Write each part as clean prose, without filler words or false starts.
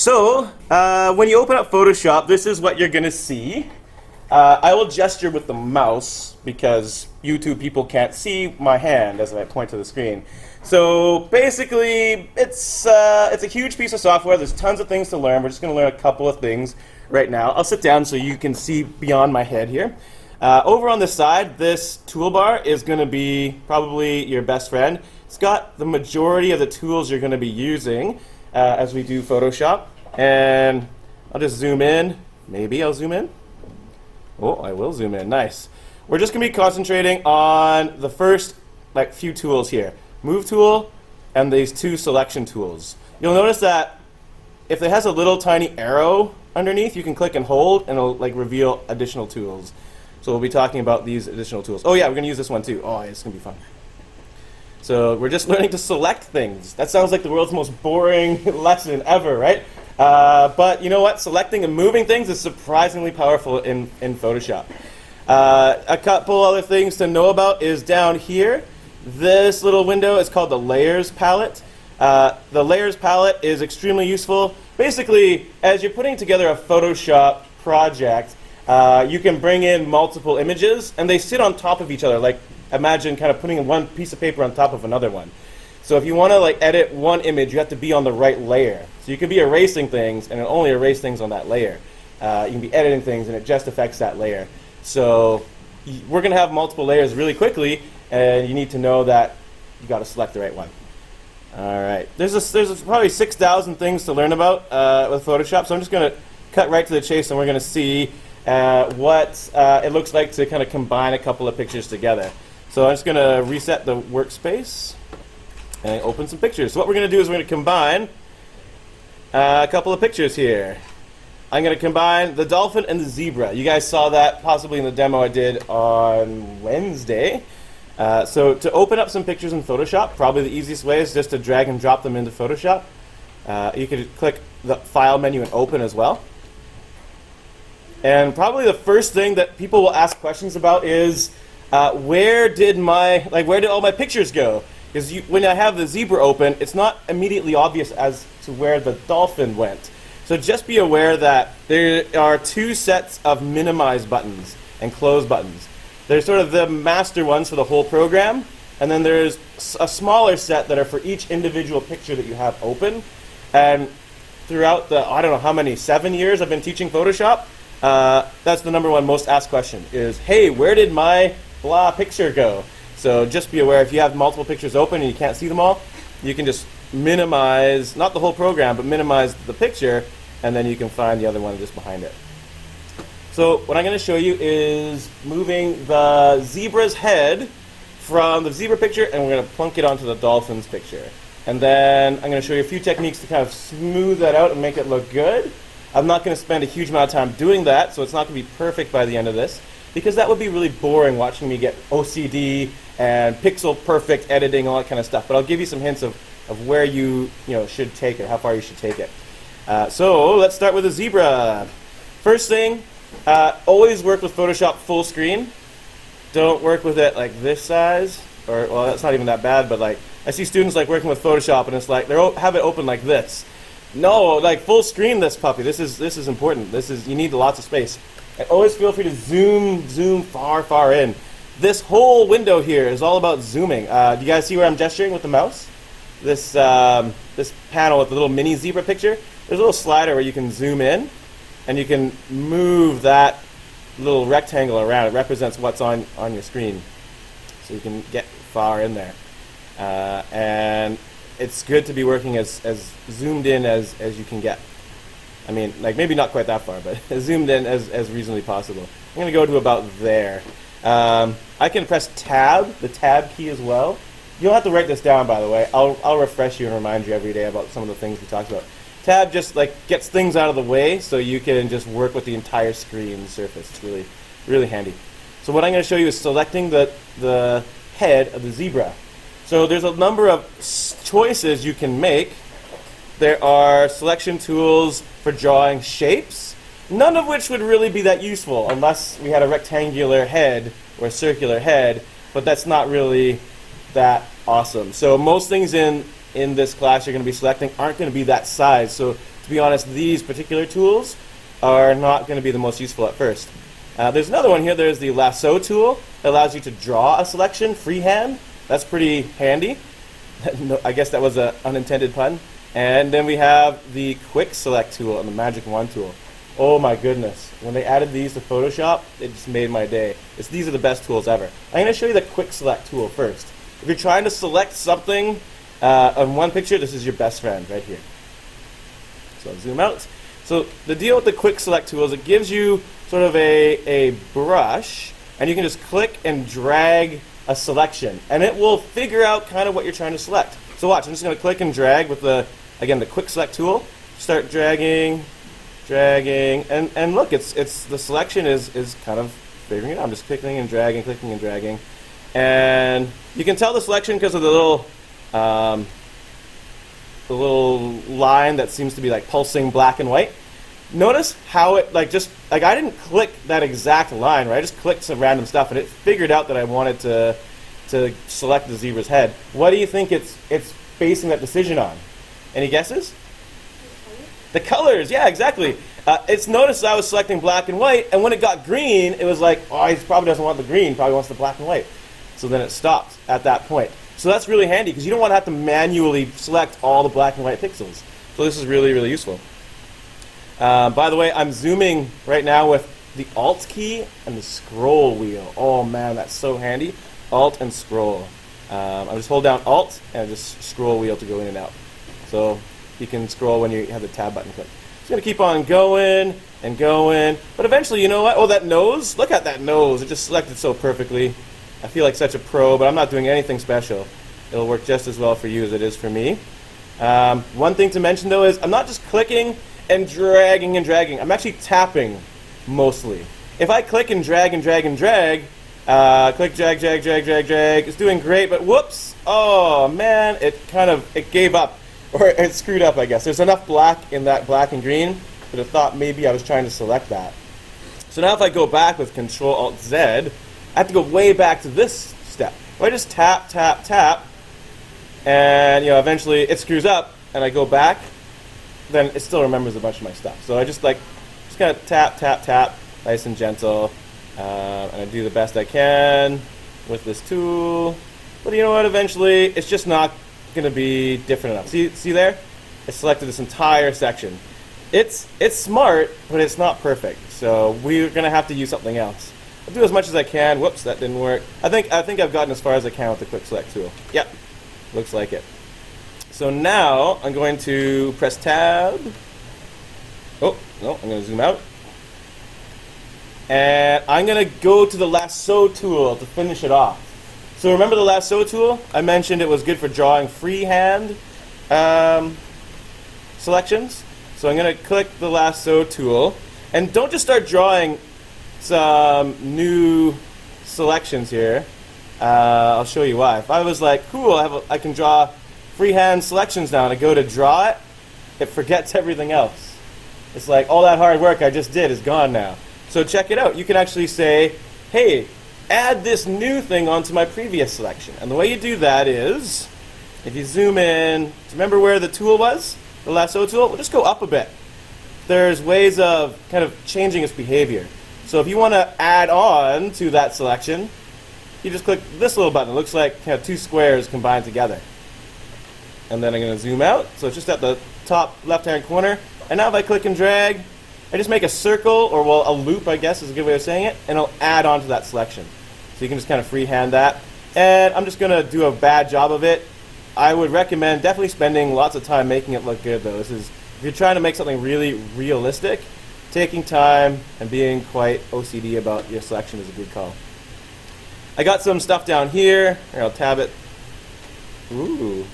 So, when you open up Photoshop, this is what you're going to see. I will gesture with the mouse because YouTube people can't see my hand as I point to the screen. So basically, it's a huge piece of software. There's tons of things to learn. We're just going to learn a couple of things right now. I'll sit down so you can see beyond my head here. Over on the side, this toolbar is going to be probably your best friend. It's got the majority of the tools you're going to be using as we do Photoshop. And I'll just zoom in. Maybe I'll zoom in. Oh, I will zoom in. Nice. We're just going to be concentrating on the first few tools here. Move tool and these two selection tools. You'll notice that if it has a little tiny arrow underneath, you can click and hold and it'll reveal additional tools. So we'll be talking about these additional tools. Oh yeah, we're going to use this one too. Oh, it's going to be fun. So we're just learning to select things. That sounds like the world's most boring lesson ever, right? But you know what? Selecting and moving things is surprisingly powerful in Photoshop. A couple other things to know about is down here. This little window is called the Layers palette. The Layers palette is extremely useful. Basically, as you're putting together a Photoshop project, you can bring in multiple images, and they sit on top of each other. Like, imagine kind of putting one piece of paper on top of another one. So if you want to edit one image, you have to be on the right layer. So you could be erasing things, and it'll only erase things on that layer. You can be editing things, and it just affects that layer. So we're going to have multiple layers really quickly, and you need to know that you got to select the right one. All right. There's probably 6,000 things to learn about with Photoshop, so I'm just going to cut right to the chase, and we're going to see what it looks like to kind of combine a couple of pictures together. So I'm just going to reset the workspace and open some pictures. So what we're going to do is we're going to combine a couple of pictures here. I'm going to combine the dolphin and the zebra. You guys saw that possibly in the demo I did on Wednesday. So to open up some pictures in Photoshop, probably the easiest way is just to drag and drop them into Photoshop. You could click the File menu and Open as well. And probably the first thing that people will ask questions about is where did all my pictures go? Because when I have the zebra open, it's not immediately obvious as to where the dolphin went. So just be aware that there are two sets of minimize buttons and close buttons. There's sort of the master ones for the whole program, and then there's a smaller set that are for each individual picture that you have open. And throughout the, I don't know how many, 7 years I've been teaching Photoshop, that's the number one most asked question is, hey, where did my blah picture go? So just be aware if you have multiple pictures open and you can't see them all, you can just minimize, not the whole program, but minimize the picture, and then you can find the other one just behind it. So what I'm going to show you is moving the zebra's head from the zebra picture, and we're going to plunk it onto the dolphin's picture. And then I'm going to show you a few techniques to kind of smooth that out and make it look good. I'm not going to spend a huge amount of time doing that, so it's not going to be perfect by the end of this, because that would be really boring watching me get OCD and pixel perfect editing, all that kind of stuff. But I'll give you some hints of where you should take it, how far you should take it. So let's start with the zebra. First thing, always work with Photoshop full screen. Don't work with it like this size, or well, that's not even that bad. But I see students working with Photoshop, and it's like they have it open like this. No, full screen this puppy. This is important. You need lots of space. And always feel free to zoom far in. This whole window here is all about zooming. Do you guys see where I'm gesturing with the mouse? This panel with the little mini zebra picture. There's a little slider where you can zoom in, and you can move that little rectangle around. It represents what's on your screen, so you can get far in there. And it's good to be working as zoomed in as you can get. I mean, maybe not quite that far, but as zoomed in as reasonably possible. I'm going to go to about there. I can press Tab, the Tab key as well. You don't have to write this down, by the way. I'll refresh you and remind you every day about some of the things we talked about. Tab just gets things out of the way so you can just work with the entire screen surface. It's really, really handy. So what I'm going to show you is selecting the head of the zebra. So there's a number of choices you can make. There are selection tools for drawing shapes, none of which would really be that useful unless we had a rectangular head or a circular head, but that's not really that awesome. So most things in this class you're going to be selecting aren't going to be that size. So it's to be honest, these particular tools are not going to be the most useful at first. There's another one here. There's the Lasso Tool. It allows you to draw a selection freehand. That's pretty handy. No, I guess that was an unintended pun. And then we have the Quick Select tool and the Magic Wand tool. Oh my goodness. When they added these to Photoshop, it just made my day. These are the best tools ever. I'm going to show you the Quick Select tool first. If you're trying to select something on one picture, this is your best friend right here. So I'll zoom out. So the deal with the Quick Select tool is it gives you sort of a brush, and you can just click and drag a selection, and it will figure out kind of what you're trying to select. So watch, I'm just going to click and drag with the Quick Select tool. Start dragging, and look, it's the selection is kind of figuring it out. I'm just clicking and dragging, and you can tell the selection because of the little line that seems to be like pulsing black and white. Notice how it I didn't click that exact line, right? I just clicked some random stuff and it figured out that I wanted to select the zebra's head. What do you think it's basing that decision on? Any guesses? The colors, yeah, exactly. It's noticed I was selecting black and white, and when it got green, it was like, oh, he probably doesn't want the green, probably wants the black and white. So then it stopped at that point. So that's really handy because you don't want to have to manually select all the black and white pixels. So this is really, really useful. By the way, I'm zooming right now with the Alt key and the scroll wheel. Oh man, that's so handy. Alt and scroll. I just hold down Alt and just scroll wheel to go in and out. So you can scroll when you have the tab button clicked. It's going to keep on going and going. But eventually, you know what? Oh, that nose. Look at that nose. It just selected so perfectly. I feel like such a pro, but I'm not doing anything special. It'll work just as well for you as it is for me. One thing to mention, though, is I'm not just clicking and dragging. I'm actually tapping mostly. If I click and drag, click, drag, it's doing great, but whoops, oh man, it gave up, or it screwed up, I guess. There's enough black in that black and green that it thought maybe I was trying to select that. So now if I go back with ctrl-alt-z, I have to go way back to this step. If I just tap, and eventually it screws up, and I go back, then it still remembers a bunch of my stuff. So I just kind of tap, nice and gentle, and I do the best I can with this tool. But you know what? Eventually, it's just not going to be different enough. See there? It selected this entire section. It's smart, but it's not perfect. So we're going to have to use something else. I'll do as much as I can. Whoops, that didn't work. I think I've gotten as far as I can with the Quick Select tool. Yep, looks like it. So now I'm going to press Tab. Oh, no, I'm going to zoom out. And I'm going to go to the Lasso tool to finish it off. So remember the Lasso tool? I mentioned it was good for drawing freehand selections. So I'm going to click the Lasso tool. And don't just start drawing some new selections here. I'll show you why. If I was like, cool, I can draw freehand selections now, and I go to draw it, it forgets everything else. It's like all that hard work I just did is gone now. So check it out. You can actually say, hey, add this new thing onto my previous selection. And the way you do that is, if you zoom in, remember where the tool was? The Lasso tool? We'll just go up a bit. There's ways of kind of changing its behavior. So if you want to add on to that selection, you just click this little button. It looks like kind of two squares combined together. And then I'm going to zoom out. So it's just at the top left-hand corner. And now if I click and drag, I just make a circle, or well, a loop, I guess is a good way of saying it, and it'll add on to that selection. So you can just kind of freehand that. And I'm just going to do a bad job of it. I would recommend definitely spending lots of time making it look good, though. If you're trying to make something really realistic, taking time and being quite OCD about your selection is a good call. I got some stuff down here. I'll tab it. Ooh.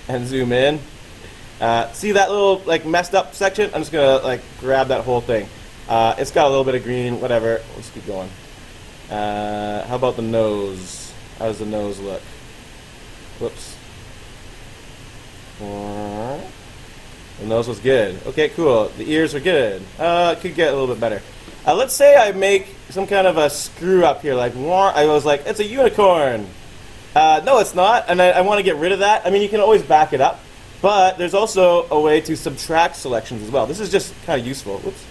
And zoom in. See that little messed up section? I'm just gonna grab that whole thing. It's got a little bit of green, whatever. Let's keep going. How about the nose? How does the nose look? Whoops. The nose was good. Okay, cool. The ears were good. It could get a little bit better. Let's say I make some kind of a screw up here. I was like, it's a unicorn. No, it's not, and I want to get rid of that. I mean, you can always back it up, But there's also a way to subtract selections as well. This is just kind of useful. Whoops.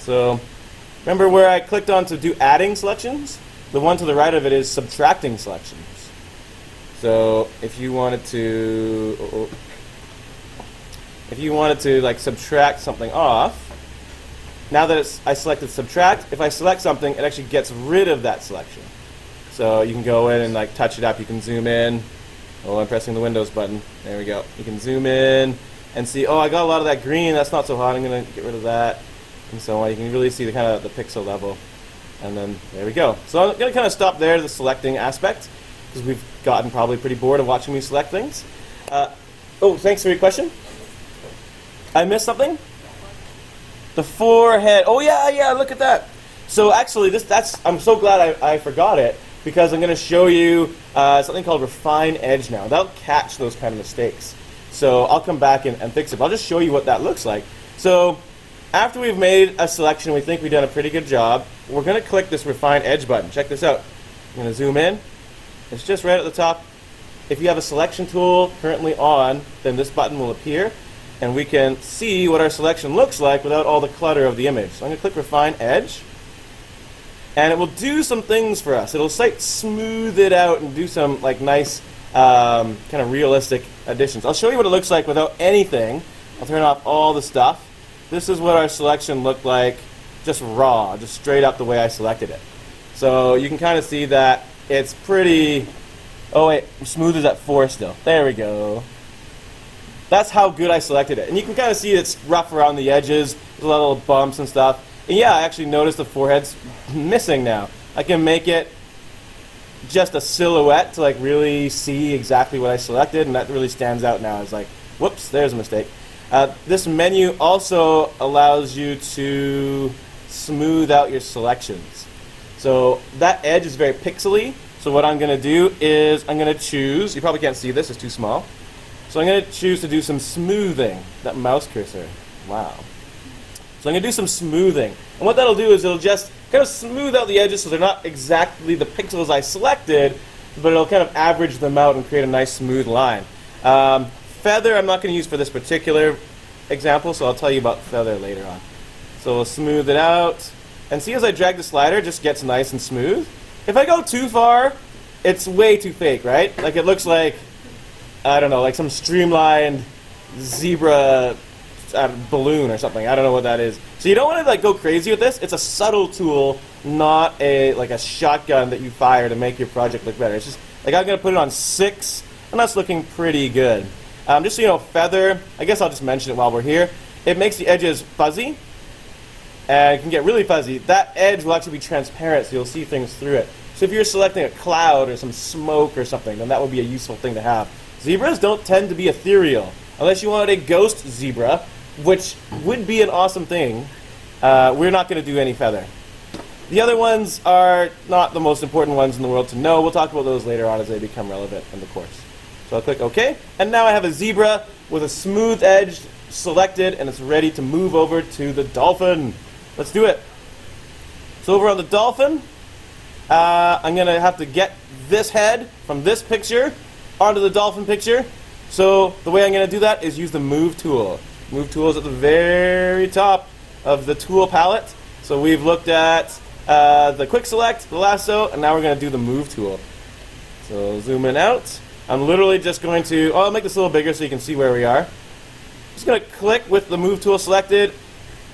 So remember where I clicked on to do adding selections? The one to the right of it is subtracting selections. So if you wanted to, like subtract something off, now that I selected subtract, if I select something, it actually gets rid of that selection. So you can go in and like touch it up. You can zoom in. Oh, I'm pressing the Windows button. There we go. You can zoom in and see, oh, I got a lot of that green. That's not so hot. I'm going to get rid of that. And so on. You can really see the kind of the pixel level. And then there we go. So I'm going to kind of stop there, the selecting aspect, because we've gotten probably pretty bored of watching me select things. Oh, thanks for your question. I missed something? The forehead. Oh, yeah, look at that. So actually, I'm so glad I forgot it, because I'm going to show you something called Refine Edge now. That'll catch those kind of mistakes. So I'll come back and fix it. But I'll just show you what that looks like. So after we've made a selection, we think we've done a pretty good job, we're going to click this Refine Edge button. Check this out. I'm going to zoom in. It's just right at the top. If you have a selection tool currently on, then this button will appear, and we can see what our selection looks like without all the clutter of the image. So I'm going to click Refine Edge, and it will do some things for us. It'll smooth it out and do some like nice kind of realistic additions. I'll show you what it looks like without anything. I'll turn off all the stuff. This is what our selection looked like, just raw, just straight up the way I selected it. So you can kind of see that it's pretty... Oh wait, smooth is at 4 still. There we go. That's how good I selected it. And you can kind of see it's rough around the edges. There's a lot of little bumps and stuff. And yeah, I actually noticed the forehead's missing now. I can make it just a silhouette to like really see exactly what I selected, and that really stands out now. It's like, whoops, there's a mistake. This menu also allows you to smooth out your selections. So that edge is very pixely. So what I'm going to do is I'm going to choose, you probably can't see this, it's too small. So I'm going to choose to do some smoothing, that mouse cursor. Wow. So I'm going to do some smoothing. And what that'll do is it'll just kind of smooth out the edges so they're not exactly the pixels I selected, but it'll kind of average them out and create a nice smooth line. Feather I'm not going to use for this particular example, so I'll tell you about feather later on. So we'll smooth it out. And see, as I drag the slider, it just gets nice and smooth. If I go too far, it's way too fake, right? Like it looks like, I don't know, like some streamlined zebra balloon or something. I don't know what that is. So you don't want to like go crazy with this. It's a subtle tool, not like a shotgun that you fire to make your project look better. It's just like I'm going to put it on 6, and that's looking pretty good. Just so you know, feather, I guess I'll just mention it while we're here. It makes the edges fuzzy, and it can get really fuzzy. That edge will actually be transparent, so you'll see things through it. So if you're selecting a cloud or some smoke or something, then that would be a useful thing to have. Zebras don't tend to be ethereal, unless you wanted a ghost zebra, which would be an awesome thing. We're not going to do any feather. The other ones are not the most important ones in the world to know. We'll talk about those later on as they become relevant in the course. So I'll click OK, and now I have a zebra with a smooth edge selected, and it's ready to move over to the dolphin. Let's do it. So over on the dolphin, I'm going to have to get this head from this picture onto the dolphin picture. So the way I'm going to do that is use the Move tool. Move tool is at the very top of the tool palette. So we've looked at the quick select, the lasso, and now we're going to do the Move tool. So zoom in out. I'm literally just going to, I'll make this a little bigger so you can see where we are. Just going to click with the Move tool selected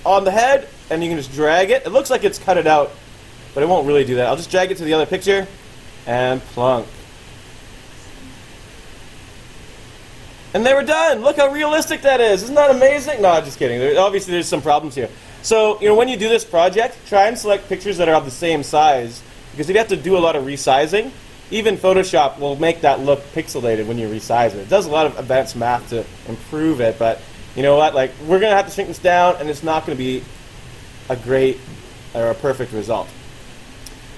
on the head, and you can just drag it. It looks like it's cut it out, but it won't really do that. I'll just drag it to the other picture and plunk. And they were done. Look how realistic that is. Isn't that amazing? No, I'm just kidding. Obviously, there's some problems here. So, when you do this project, try and select pictures that are of the same size, because if you have to do a lot of resizing, even Photoshop will make that look pixelated when you resize it. It does a lot of advanced math to improve it, but you know what? Like, we're going to have to shrink this down, and it's not going to be a great or a perfect result.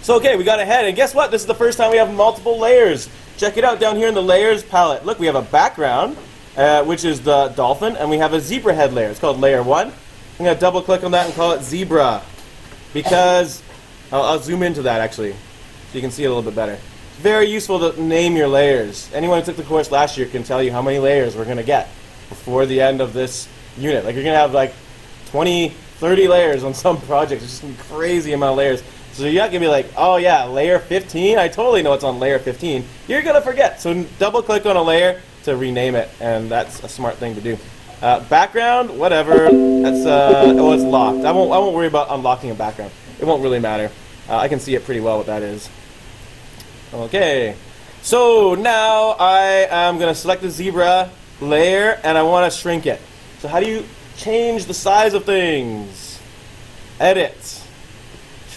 So, okay, we got a head, and guess what? This is the first time we have multiple layers. Check it out down here in the layers palette. Look, we have a background, which is the dolphin, and we have a zebra head layer. It's called layer 1. I'm going to double click on that and call it zebra, because I'll zoom into that actually so you can see it a little bit better. very useful to name your layers. Anyone who took the course last year can tell you how many layers we're going to get before the end of this unit. Like, you're going to have like 20, 30 layers on some projects. It's just a crazy amount of layers. So you're not going to be like, oh yeah, layer 15? I totally know it's on layer 15. You're going to forget. So double click on a layer to rename it, and that's a smart thing to do. Background, whatever. That's oh, it's locked. I won't worry about unlocking a background. It won't really matter. I can see it pretty well what that is. Okay. So now I am going to select the zebra layer, and I want to shrink it. So how do you change the size of things? Edit.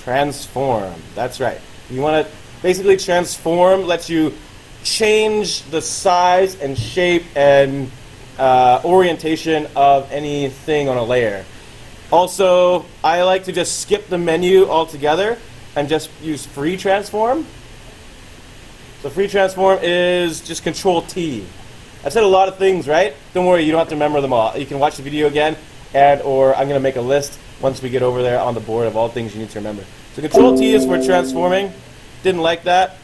Transform. That's right. You want to basically transform, lets you change the size and shape and orientation of anything on a layer. Also, I like to just skip the menu altogether and just use free transform. So free transform is just ctrl-t. I've said a lot of things, right? Don't worry, you don't have to remember them all. You can watch the video again, or I'm going to make a list once we get over there on the board of all things you need to remember. So ctrl-t is for transforming. Didn't like that.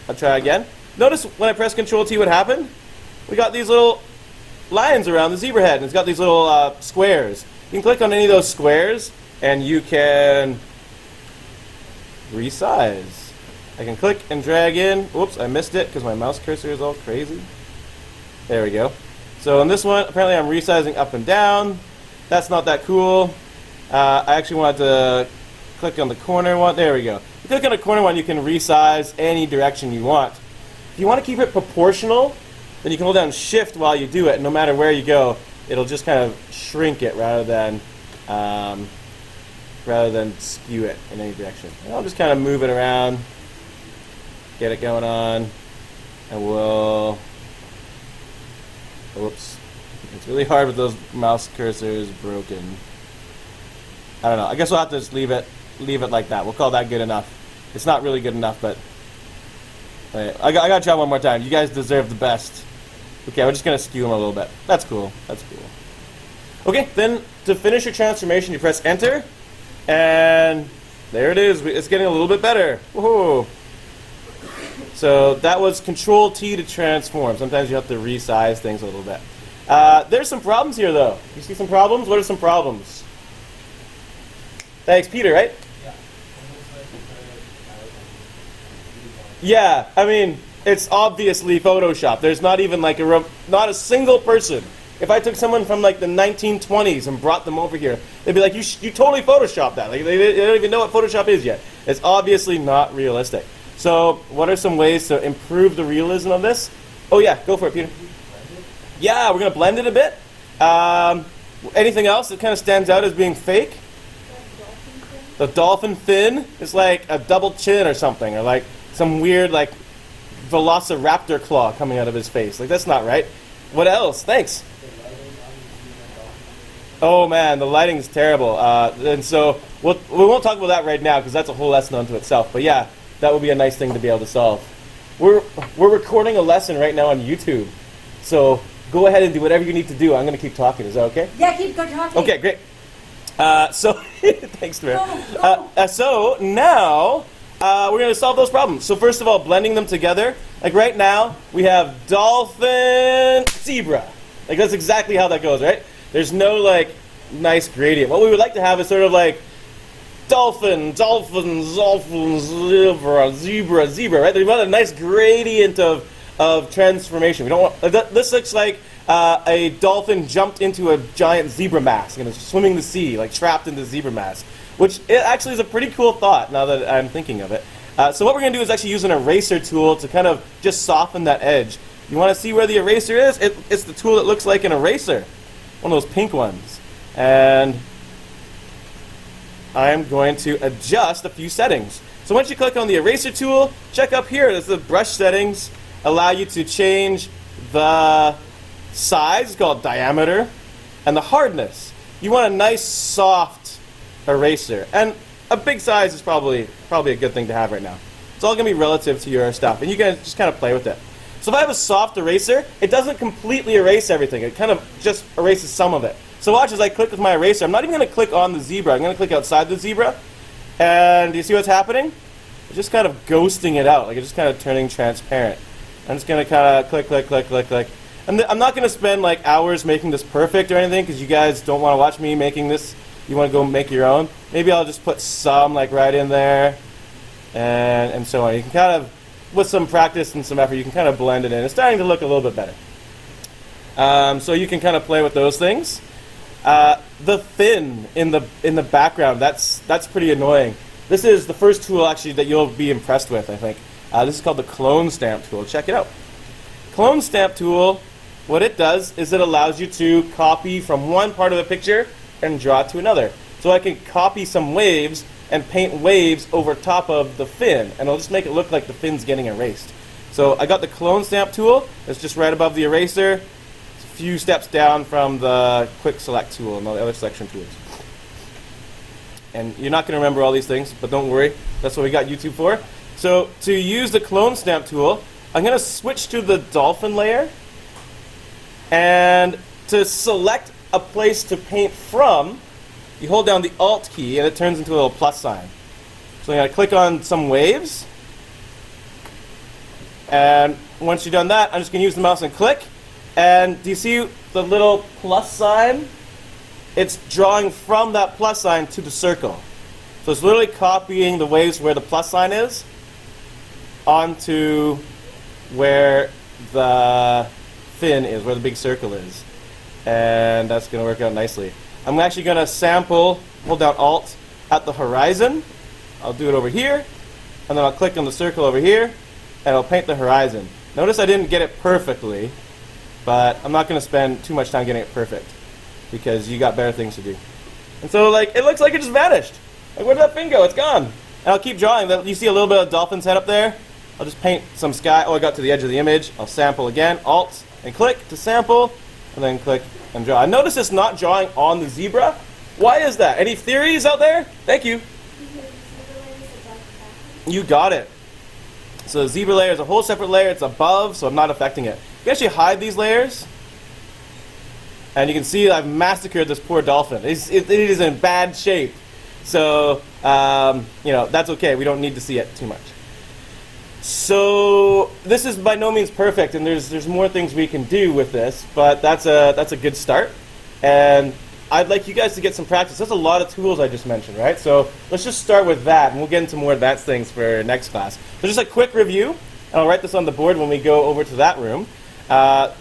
I'll try again. Notice when I press ctrl-t what happened? We got these little lines around the zebra head, and it's got these little squares. You can click on any of those squares, and you can resize. I can click and drag in. Whoops, I missed it because my mouse cursor is all crazy. There we go. So in this one, apparently I'm resizing up and down. That's not that cool. I actually wanted to click on the corner one. There we go. If you click on the corner one, you can resize any direction you want. If you want to keep it proportional, then you can hold down Shift while you do it. No matter where you go, it'll just kind of shrink it rather than skew it in any direction. And I'll just kind of move it around, get it going on, and we'll. Whoops. It's really hard with those mouse cursors broken. I don't know. I guess we'll have to just leave it like that. We'll call that good enough. It's not really good enough, but wait, I gotta try one more time. You guys deserve the best. Okay, we're just gonna skew them a little bit. That's cool. That's cool. Okay, then to finish your transformation, you press Enter, and there it is. It's getting a little bit better. Woohoo! So that was Control-T to transform. Sometimes you have to resize things a little bit. There's some problems here, though. You see some problems? What are some problems? Thanks, Peter, right? Yeah, I mean, it's obviously Photoshop. There's not even like not a single person. If I took someone from like the 1920s and brought them over here, they'd be like, you totally Photoshopped that. Like, they don't even know what Photoshop is yet. It's obviously not realistic. So what are some ways to improve the realism of this? Oh yeah, go for it, Peter. Yeah, we're going to blend it a bit. Anything else that kind of stands out as being fake? The dolphin fin is like a double chin or something, or like some weird like velociraptor claw coming out of his face. Like, that's not right. What else? Thanks. Oh man, the lighting is terrible. And so we won't talk about that right now because that's a whole lesson unto itself. But yeah, that would be a nice thing to be able to solve. We're recording a lesson right now on YouTube, so go ahead and do whatever you need to do. I'm going to keep talking. Is that okay? Yeah, keep talking. Okay, great. So thanks, Tamara. So now we're going to solve those problems. So first of all, blending them together. Like right now, we have dolphin, zebra. Like that's exactly how that goes, right? There's no like nice gradient. What we would like to have is sort of like dolphin, zebra, right? We want a nice gradient of transformation. We don't want this looks like a dolphin jumped into a giant zebra mask and is swimming the sea, like trapped in the zebra mask, which it actually is a pretty cool thought now that I'm thinking of it. So what we're going to do is actually use an eraser tool to kind of just soften that edge. You want to see where the eraser is? It's the tool that looks like an eraser, one of those pink ones. And I'm going to adjust a few settings. So once you click on the eraser tool, check up here. There's the brush settings. Allow you to change the size, it's called diameter, and the hardness. You want a nice soft eraser. And a big size is probably a good thing to have right now. It's all going to be relative to your stuff, and you can just kind of play with it. So if I have a soft eraser, it doesn't completely erase everything. It kind of just erases some of it. So watch as I click with my eraser. I'm not even going to click on the zebra. I'm going to click outside the zebra. And do you see what's happening? just kind of ghosting it out, like it's just kind of turning transparent. I'm just going to kind of click, click, click, click, click. And I'm not going to spend like hours making this perfect or anything, because you guys don't want to watch me making this. You want to go make your own. Maybe I'll just put some like right in there, and so on. You can kind of, with some practice and some effort, you can kind of blend it in. It's starting to look a little bit better. So you can kind of play with those things. The fin in the background, that's pretty annoying. This is the first tool actually that you'll be impressed with, I think. This is called the clone stamp tool. Check it out. Clone stamp tool, what it does is it allows you to copy from one part of the picture and draw it to another. So I can copy some waves and paint waves over top of the fin, and it'll just make it look like the fin's getting erased. So I got the clone stamp tool. It's just right above the eraser. It's a few steps down from the quick select tool and all the other selection tools. And you're not going to remember all these things, but don't worry. That's what we got YouTube for. So to use the clone stamp tool, I'm going to switch to the Zolphin layer. And to select a place to paint from, you hold down the Alt key and it turns into a little plus sign. So I'm going to click on some waves. And once you've done that, I'm just going to use the mouse and click. And do you see the little plus sign? It's drawing from that plus sign to the circle. So it's literally copying the waves where the plus sign is onto where the fin is, where the big circle is. And that's going to work out nicely. I'm actually going to sample, hold down Alt at the horizon. I'll do it over here. And then I'll click on the circle over here. And I'll paint the horizon. Notice I didn't get it perfectly, but I'm not going to spend too much time getting it perfect, because you got better things to do. And so like it looks like it just vanished. Like, where did that fin go? It's gone. And I'll keep drawing. You see a little bit of dolphin's head up there? I'll just paint some sky. Oh, I got to the edge of the image. I'll sample again. Alt and click to sample, and then click and draw. I notice it's not drawing on the zebra. Why is that? Any theories out there? Thank you. You got it. So the zebra layer is a whole separate layer. It's above, so I'm not affecting it. You can actually hide these layers. And you can see I've massacred this poor dolphin. It is in bad shape. So, that's okay. We don't need to see it too much. So this is by no means perfect, and there's more things we can do with this, but that's a good start. And I'd like you guys to get some practice. There's a lot of tools I just mentioned, right? So let's just start with that, and we'll get into more advanced things for next class. So just a quick review, and I'll write this on the board when we go over to that room.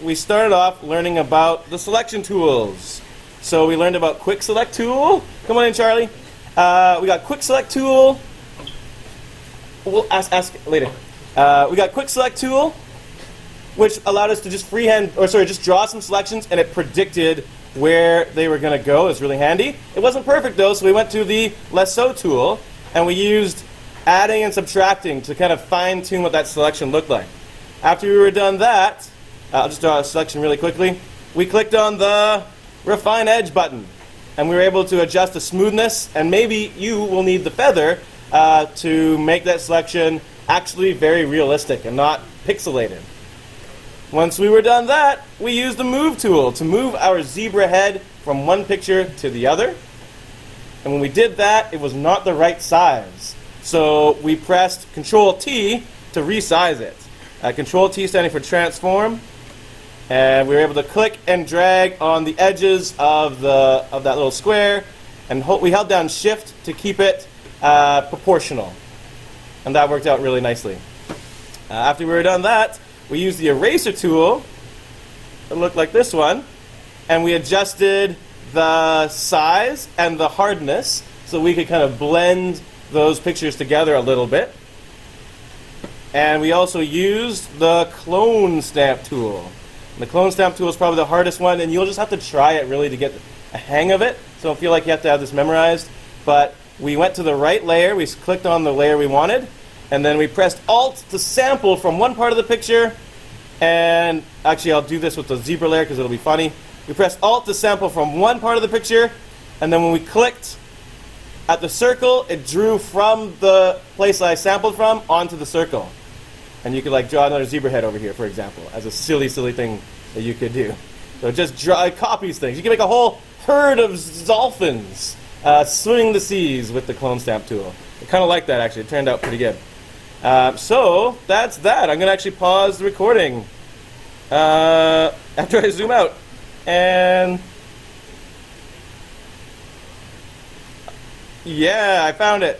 We started off learning about the selection tools. So we learned about quick select tool. Come on in, Charlie. We got quick select tool. We'll ask later. We got quick select tool, which allowed us to just just draw some selections, and it predicted where they were going to go. It's really handy. It wasn't perfect though, so we went to the Lasso Tool, and we used adding and subtracting to kind of fine tune what that selection looked like. After we were done that, I'll just draw a selection really quickly. We clicked on the Refine Edge button, and we were able to adjust the smoothness, and maybe you will need the feather to make that selection actually very realistic and not pixelated. Once we were done that, we used the Move tool to move our zebra head from one picture to the other. And when we did that, it was not the right size. So we pressed ctrl-t to resize it. Ctrl-t standing for transform. And we were able to click and drag on the edges of that little square, and we held down Shift to keep it proportional, and that worked out really nicely. After we were done that, we used the eraser tool. It looked like this one, and we adjusted the size and the hardness so we could kind of blend those pictures together a little bit. And we also used the clone stamp tool. And the clone stamp tool is probably the hardest one, and you'll just have to try it really to get a hang of it. So don't feel like you have to have this memorized. But we went to the right layer, we clicked on the layer we wanted, and then we pressed Alt to sample from one part of the picture. And actually I'll do this with the zebra layer because it'll be funny. We pressed Alt to sample from one part of the picture, and then when we clicked at the circle, it drew from the place I sampled from onto the circle. And you could like draw another zebra head over here, for example, as a silly thing that you could do. So it just copies things. You can make a whole herd of Zolphins swimming the seas with the clone stamp tool. I kind of like that, actually. It turned out pretty good. So that's that. I'm gonna actually pause the recording after I zoom out, and yeah, I found it.